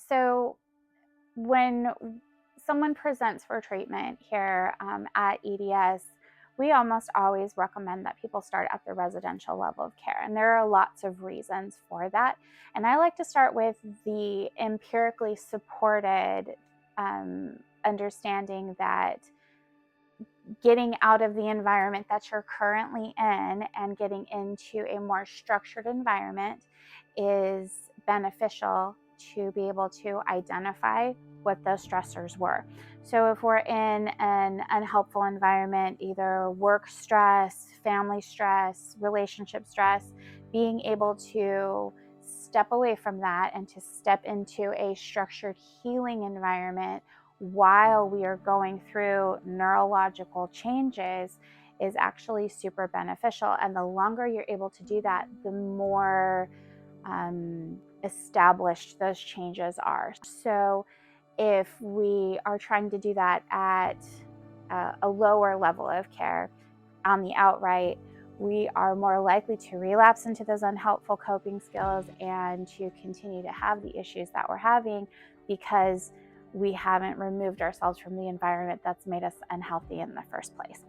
So when someone presents for treatment here at EDS, we almost always recommend that people start at the residential level of care. And there are lots of reasons for that. And I like to start with the empirically supported understanding that getting out of the environment that you're currently in and getting into a more structured environment is beneficial to be able to identify what those stressors were. So if we're in an unhelpful environment, either work stress, family stress, relationship stress, being able to step away from that and to step into a structured healing environment while we are going through neurological changes is actually super beneficial. And the longer you're able to do that, the more established those changes are. So if we are trying to do that at a lower level of care on the outright, we are more likely to relapse into those unhelpful coping skills and to continue to have the issues that we're having because we haven't removed ourselves from the environment that's made us unhealthy in the first place.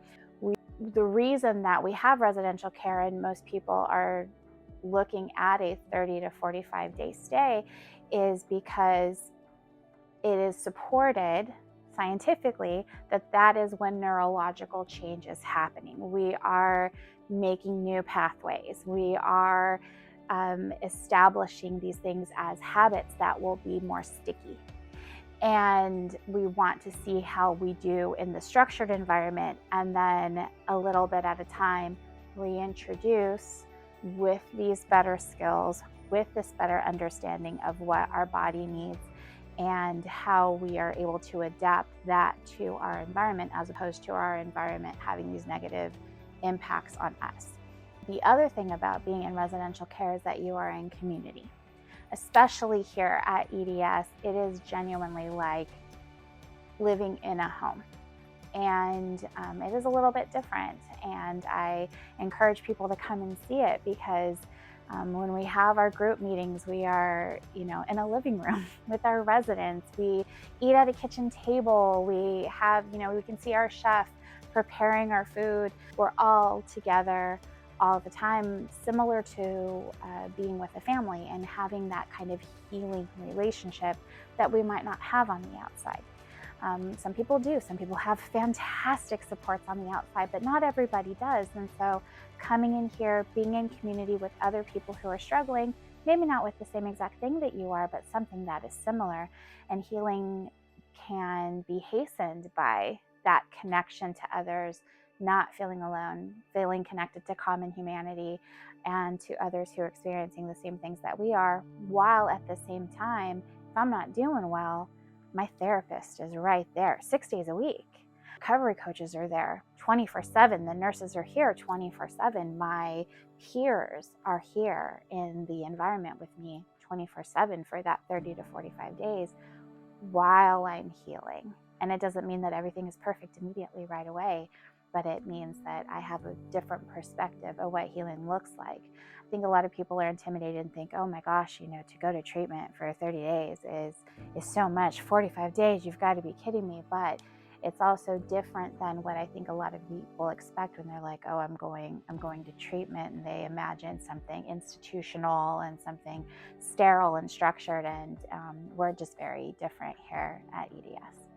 The reason that we have residential care and most people are looking at a 30 to 45 day stay is because it is supported scientifically that is when neurological change is happening. We are making new pathways. We are establishing these things as habits that will be more sticky. And we want to see how we do in the structured environment, and then a little bit at a time reintroduce with these better skills, with this better understanding of what our body needs and how we are able to adapt that to our environment as opposed to our environment having these negative impacts on us. The other thing about being in residential care is that you are in community. Especially here at EDS, it is genuinely like living in a home. And it is a little bit different. And I encourage people to come and see it because when we have our group meetings, we are, in a living room with our residents. We eat at a kitchen table. We have, we can see our chef preparing our food. We're all together all the time, similar to being with a family and having that kind of healing relationship that we might not have on the outside. Some people do. Some people have fantastic supports on the outside, but not everybody does. And so coming in here, being in community with other people who are struggling, maybe not with the same exact thing that you are, but something that is similar, and healing can be hastened by that connection to others, not feeling alone, feeling connected to common humanity and to others who are experiencing the same things that we are, while at the same time, if I'm not doing well, my therapist is right there 6 days a week. Recovery coaches are there 24/7. The nurses are here 24/7. My peers are here in the environment with me 24/7 for that 30 to 45 days while I'm healing. And it doesn't mean that everything is perfect immediately right away, but it means that I have a different perspective of what healing looks like. I think a lot of people are intimidated and think, oh my gosh, to go to treatment for 30 days is so much. 45 days, you've got to be kidding me. But it's also different than what I think a lot of people expect when they're like, oh, I'm going to treatment, and they imagine something institutional and something sterile and structured. And we're just very different here at EDS.